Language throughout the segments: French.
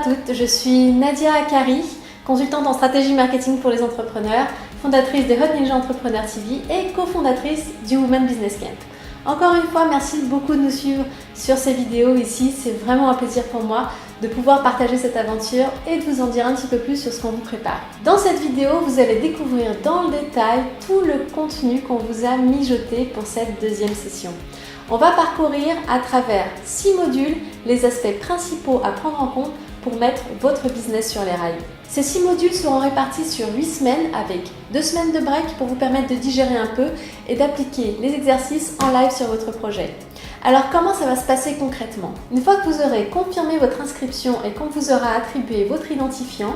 toutes, je suis Nadia Akari, consultante en stratégie marketing pour les entrepreneurs, fondatrice de Hot Ninja Entrepreneur TV et cofondatrice du Women Business Camp. Encore une fois, merci beaucoup de nous suivre sur ces vidéos ici, c'est vraiment un plaisir pour moi de pouvoir partager cette aventure et de vous en dire un petit peu plus sur ce qu'on vous prépare. Dans cette vidéo, vous allez découvrir dans le détail tout le contenu qu'on vous a mijoté pour cette deuxième session. On va parcourir à travers 6 modules les aspects principaux à prendre en compte pour mettre votre business sur les rails. Ces 6 modules seront répartis sur 8 semaines avec 2 semaines de break pour vous permettre de digérer un peu et d'appliquer les exercices en live sur votre projet. Alors comment ça va se passer concrètement? Une fois que vous aurez confirmé votre inscription et qu'on vous aura attribué votre identifiant,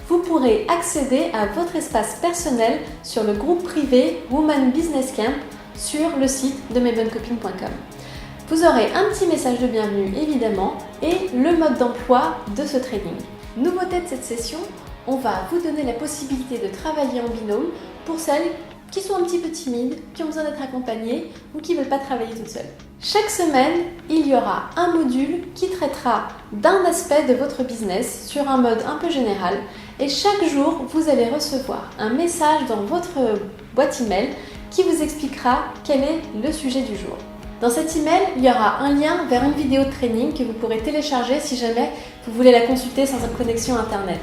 vous pourrez accéder à votre espace personnel sur le groupe privé Women Business Camp sur le site de mesbonnescopines.com. Vous aurez un petit message de bienvenue évidemment et le mode d'emploi de ce training. Nouveauté de cette session, on va vous donner la possibilité de travailler en binôme pour celles qui sont un petit peu timides, qui ont besoin d'être accompagnées ou qui ne veulent pas travailler toutes seules. Chaque semaine, il y aura un module qui traitera d'un aspect de votre business sur un mode un peu général et chaque jour, vous allez recevoir un message dans votre boîte email qui vous expliquera quel est le sujet du jour. Dans cet email, il y aura un lien vers une vidéo de training que vous pourrez télécharger si jamais vous voulez la consulter sans une connexion internet.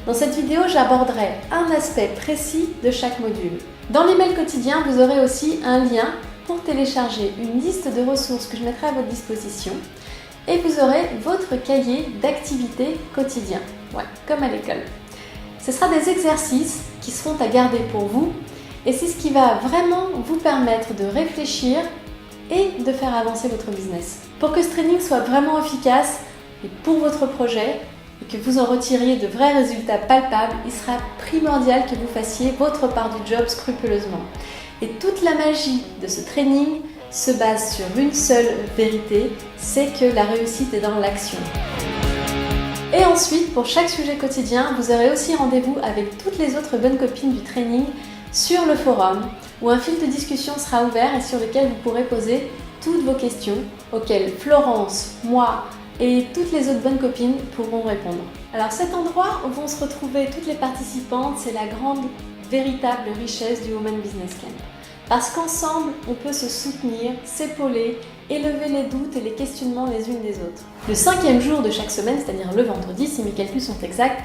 Dans cette vidéo, j'aborderai un aspect précis de chaque module. Dans l'email quotidien, vous aurez aussi un lien pour télécharger une liste de ressources que je mettrai à votre disposition et vous aurez votre cahier d'activités quotidien, comme à l'école. Ce sera des exercices qui seront à garder pour vous et c'est ce qui va vraiment vous permettre de réfléchir et de faire avancer votre business. Pour que ce training soit vraiment efficace et pour votre projet et que vous en retiriez de vrais résultats palpables, il sera primordial que vous fassiez votre part du job scrupuleusement. Et toute la magie de ce training se base sur une seule vérité, c'est que la réussite est dans l'action. Et ensuite, pour chaque sujet quotidien, vous aurez aussi rendez-vous avec toutes les autres bonnes copines du training sur le forum, où un fil de discussion sera ouvert et sur lequel vous pourrez poser toutes vos questions, auxquelles Florence, moi et toutes les autres bonnes copines pourront répondre. Alors cet endroit où vont se retrouver toutes les participantes, c'est la grande, véritable richesse du Women Business Camp. Parce qu'ensemble, on peut se soutenir, s'épauler, élever les doutes et les questionnements les unes des autres. Le 5e jour de chaque semaine, c'est-à-dire le vendredi, si mes calculs sont exacts,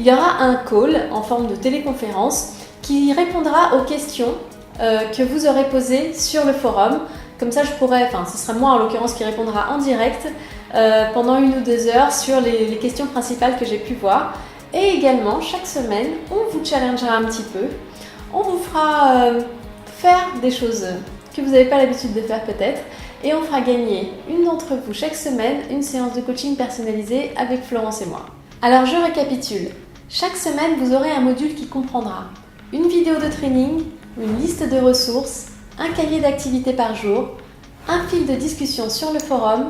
il y aura un call en forme de téléconférence qui répondra aux questions que vous aurez posées sur le forum. Comme ça, ce sera moi en l'occurrence qui répondra en direct pendant 1 ou 2 heures sur les questions principales que j'ai pu voir. Et également, chaque semaine, on vous challengera un petit peu. On vous fera faire des choses que vous n'avez pas l'habitude de faire peut-être. Et on fera gagner une d'entre vous chaque semaine une séance de coaching personnalisée avec Florence et moi. Alors je récapitule. Chaque semaine, vous aurez un module qui comprendra une vidéo de training, une liste de ressources, un cahier d'activités par jour, un fil de discussion sur le forum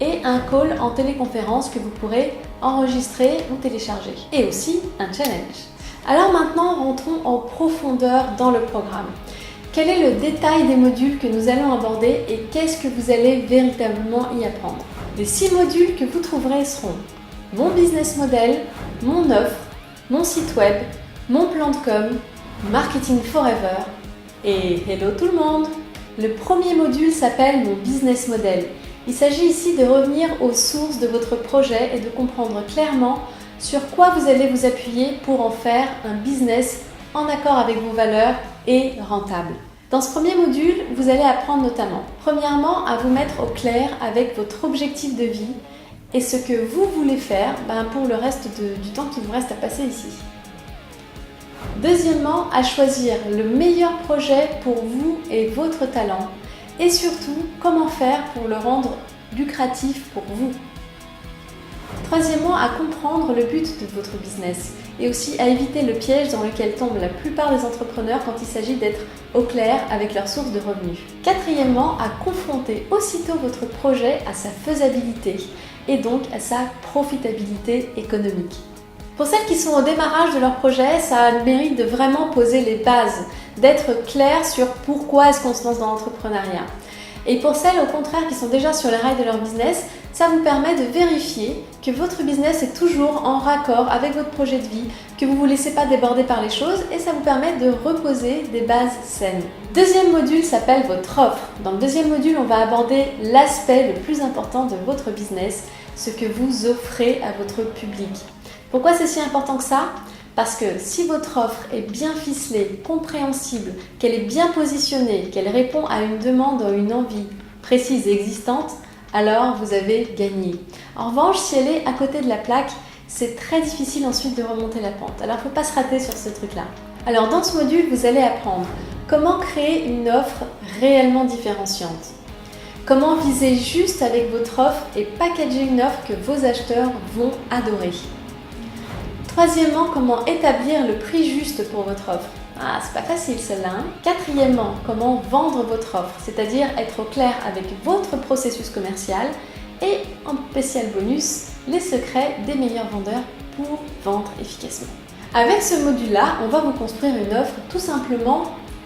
et un call en téléconférence que vous pourrez enregistrer ou télécharger. Et aussi un challenge. Alors maintenant, rentrons en profondeur dans le programme. Quel est le détail des modules que nous allons aborder et qu'est-ce que vous allez véritablement y apprendre? Les 6 modules que vous trouverez seront mon business model, mon offre, mon site web, mon plan de com, Marketing Forever et hello tout le monde! Le premier module s'appelle mon business model. Il s'agit ici de revenir aux sources de votre projet et de comprendre clairement sur quoi vous allez vous appuyer pour en faire un business en accord avec vos valeurs et rentable. Dans ce premier module, vous allez apprendre notamment, premièrement, à vous mettre au clair avec votre objectif de vie et ce que vous voulez faire pour le reste du temps qui vous reste à passer ici. Deuxièmement, à choisir le meilleur projet pour vous et votre talent. Et surtout, comment faire pour le rendre lucratif pour vous. Troisièmement, à comprendre le but de votre business et aussi à éviter le piège dans lequel tombent la plupart des entrepreneurs quand il s'agit d'être au clair avec leurs sources de revenus. Quatrièmement, à confronter aussitôt votre projet à sa faisabilité et donc à sa profitabilité économique. Pour celles qui sont au démarrage de leur projet, ça a le mérite de vraiment poser les bases, d'être clair sur pourquoi est-ce qu'on se lance dans l'entrepreneuriat. Et pour celles au contraire qui sont déjà sur les rails de leur business, Ça vous permet de vérifier que votre business est toujours en raccord avec votre projet de vie, que vous ne vous laissez pas déborder par les choses et ça vous permet de reposer des bases saines. Deuxième module s'appelle votre offre. Dans le deuxième module, on va aborder l'aspect le plus important de votre business, ce que vous offrez à votre public. Pourquoi c'est si important que ça ? Parce que si votre offre est bien ficelée, compréhensible, qu'elle est bien positionnée, qu'elle répond à une demande ou une envie précise et existante, alors vous avez gagné. En revanche, si elle est à côté de la plaque, c'est très difficile ensuite de remonter la pente. Alors il ne faut pas se rater sur ce truc-là. Alors dans ce module, vous allez apprendre comment créer une offre réellement différenciante. Comment viser juste avec votre offre et packager une offre que vos acheteurs vont adorer. Troisièmement, comment établir le prix juste pour votre offre. Ah, c'est pas facile celle-là. Quatrièmement, comment vendre votre offre, c'est-à-dire être au clair avec votre processus commercial et en spécial bonus, les secrets des meilleurs vendeurs pour vendre efficacement. Avec ce module-là, on va vous construire une offre tout simplement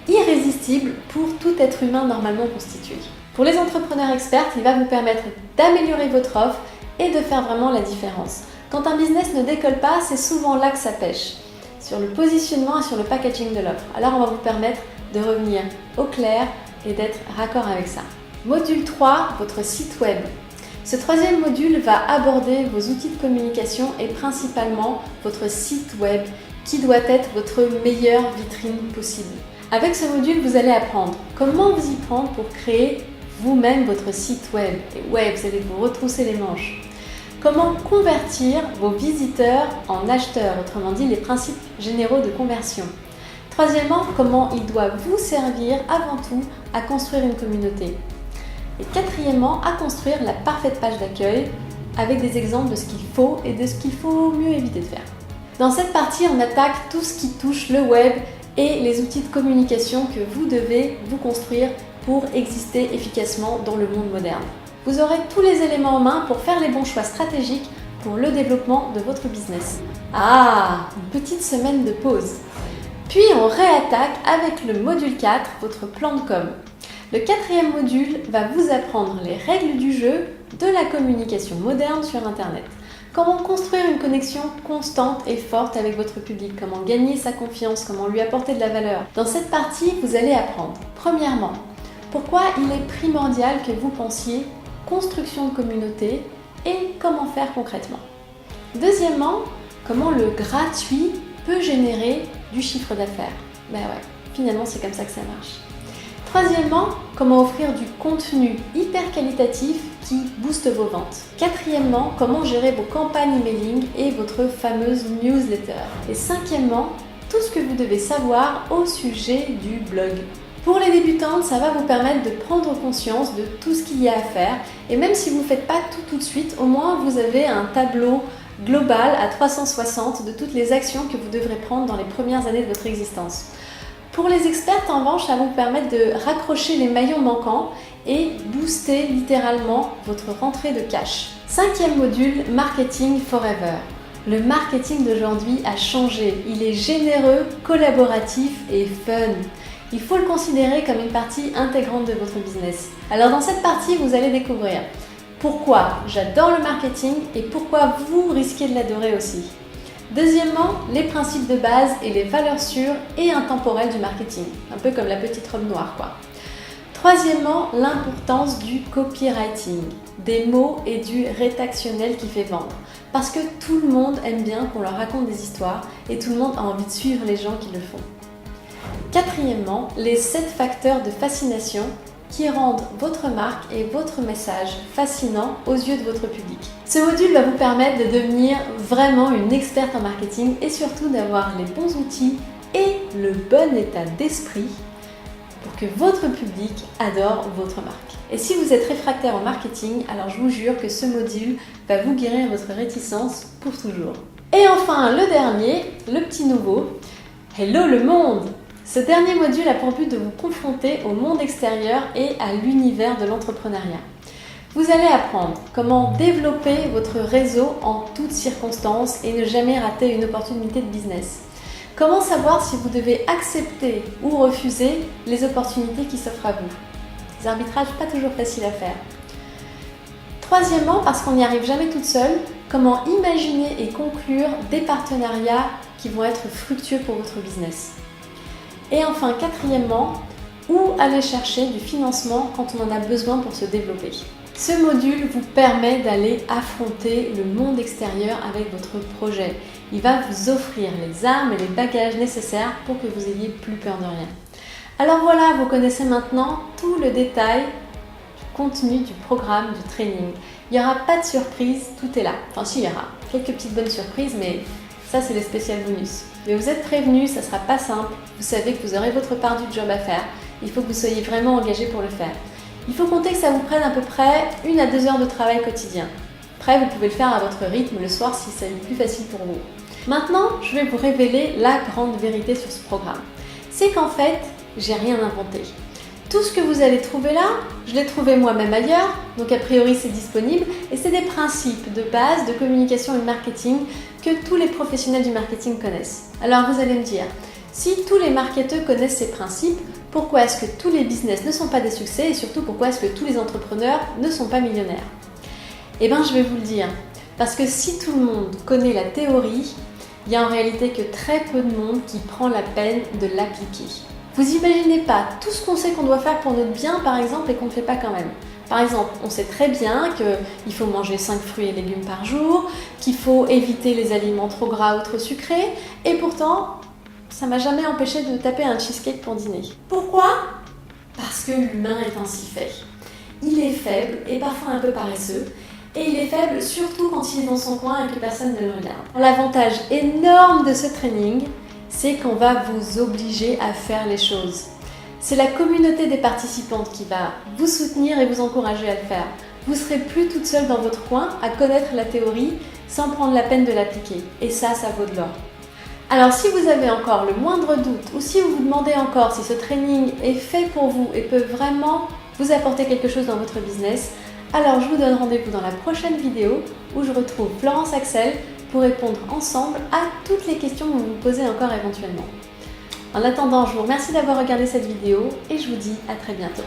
irrésistible pour tout être humain normalement constitué. Pour les entrepreneurs experts, il va vous permettre d'améliorer votre offre et de faire vraiment la différence. Quand un business ne décolle pas, c'est souvent là que ça pêche, sur le positionnement et sur le packaging de l'offre. Alors on va vous permettre de revenir au clair et d'être raccord avec ça. Module 3, votre site web. Ce troisième module va aborder vos outils de communication et principalement votre site web qui doit être votre meilleure vitrine possible. Avec ce module, vous allez apprendre comment vous y prendre pour créer vous-même votre site web. Et ouais, vous allez vous retrousser les manches. Comment convertir vos visiteurs en acheteurs, autrement dit les principes généraux de conversion. Troisièmement, comment il doit vous servir avant tout à construire une communauté. Et quatrièmement, à construire la parfaite page d'accueil avec des exemples de ce qu'il faut et de ce qu'il faut mieux éviter de faire. Dans cette partie, on attaque tout ce qui touche le web et les outils de communication que vous devez vous construire pour exister efficacement dans le monde moderne. Vous aurez tous les éléments en main pour faire les bons choix stratégiques pour le développement de votre business. Ah, une petite semaine de pause. Puis on réattaque avec le module 4, votre plan de com. Le quatrième module va vous apprendre les règles du jeu de la communication moderne sur Internet. Comment construire une connexion constante et forte avec votre public, comment gagner sa confiance, comment lui apporter de la valeur. Dans cette partie, vous allez apprendre, premièrement, pourquoi il est primordial que vous pensiez construction de communauté et comment faire concrètement. Deuxièmement, comment le gratuit peut générer du chiffre d'affaires. Ben ouais, finalement c'est comme ça que ça marche. Troisièmement, comment offrir du contenu hyper qualitatif qui booste vos ventes. Quatrièmement, comment gérer vos campagnes emailing et votre fameuse newsletter. Et cinquièmement, tout ce que vous devez savoir au sujet du blog. Pour les débutantes, ça va vous permettre de prendre conscience de tout ce qu'il y a à faire et même si vous ne faites pas tout de suite, au moins vous avez un tableau global à 360 de toutes les actions que vous devrez prendre dans les premières années de votre existence. Pour les expertes, en revanche, ça va vous permettre de raccrocher les maillons manquants et booster littéralement votre rentrée de cash. Cinquième module, Marketing Forever. Le marketing d'aujourd'hui a changé. Il est généreux, collaboratif et fun. Il faut le considérer comme une partie intégrante de votre business. Alors dans cette partie, vous allez découvrir pourquoi j'adore le marketing et pourquoi vous risquez de l'adorer aussi. Deuxièmement, les principes de base et les valeurs sûres et intemporelles du marketing. Un peu comme la petite robe noire, quoi. Troisièmement, l'importance du copywriting, des mots et du rédactionnel qui fait vendre. Parce que tout le monde aime bien qu'on leur raconte des histoires et tout le monde a envie de suivre les gens qui le font. Quatrièmement, les 7 facteurs de fascination qui rendent votre marque et votre message fascinants aux yeux de votre public. Ce module va vous permettre de devenir vraiment une experte en marketing et surtout d'avoir les bons outils et le bon état d'esprit pour que votre public adore votre marque. Et si vous êtes réfractaire au marketing, alors je vous jure que ce module va vous guérir votre réticence pour toujours. Et enfin, le dernier, le petit nouveau, Hello le monde! Ce dernier module a pour but de vous confronter au monde extérieur et à l'univers de l'entrepreneuriat. Vous allez apprendre comment développer votre réseau en toutes circonstances et ne jamais rater une opportunité de business. Comment savoir si vous devez accepter ou refuser les opportunités qui s'offrent à vous. Des arbitrages pas toujours faciles à faire. Troisièmement, parce qu'on n'y arrive jamais toute seule, comment imaginer et conclure des partenariats qui vont être fructueux pour votre business. Et enfin, quatrièmement, où aller chercher du financement quand on en a besoin pour se développer. Ce module vous permet d'aller affronter le monde extérieur avec votre projet. Il va vous offrir les armes et les bagages nécessaires pour que vous ayez plus peur de rien. Alors voilà, vous connaissez maintenant tout le détail du contenu du programme, du training. Il n'y aura pas de surprise, tout est là. Enfin si, il y aura quelques petites bonnes surprises, mais ça c'est les spécial bonus. Mais vous êtes prévenus, ça ne sera pas simple. Vous savez que vous aurez votre part du job à faire. Il faut que vous soyez vraiment engagé pour le faire. Il faut compter que ça vous prenne à peu près 1 à 2 heures de travail quotidien. Après, vous pouvez le faire à votre rythme le soir si c'est plus facile pour vous. Maintenant, je vais vous révéler la grande vérité sur ce programme. C'est qu'en fait, j'ai rien inventé. Tout ce que vous allez trouver là, je l'ai trouvé moi-même ailleurs, donc a priori c'est disponible, et c'est des principes de base de communication et de marketing que tous les professionnels du marketing connaissent. Alors vous allez me dire, si tous les marketeurs connaissent ces principes, pourquoi est-ce que tous les business ne sont pas des succès et surtout pourquoi est-ce que tous les entrepreneurs ne sont pas millionnaires? Eh bien je vais vous le dire, parce que si tout le monde connaît la théorie, il n'y a en réalité que très peu de monde qui prend la peine de l'appliquer. Vous imaginez pas tout ce qu'on sait qu'on doit faire pour notre bien par exemple et qu'on ne fait pas quand même. Par exemple, on sait très bien qu'il faut manger 5 fruits et légumes par jour, qu'il faut éviter les aliments trop gras ou trop sucrés, et pourtant, ça m'a jamais empêché de taper un cheesecake pour dîner. Pourquoi? Parce que l'humain est ainsi fait. Il est faible et parfois un peu paresseux, et il est faible surtout quand il est dans son coin et que personne ne le regarde. L'avantage énorme de ce training, c'est qu'on va vous obliger à faire les choses. C'est la communauté des participantes qui va vous soutenir et vous encourager à le faire. Vous ne serez plus toute seule dans votre coin à connaître la théorie sans prendre la peine de l'appliquer. Et ça vaut de l'or. Alors si vous avez encore le moindre doute ou si vous vous demandez encore si ce training est fait pour vous et peut vraiment vous apporter quelque chose dans votre business, alors je vous donne rendez-vous dans la prochaine vidéo où je retrouve Florence Axel pour répondre ensemble à toutes les questions que vous vous posez encore éventuellement. En attendant, je vous remercie d'avoir regardé cette vidéo et je vous dis à très bientôt.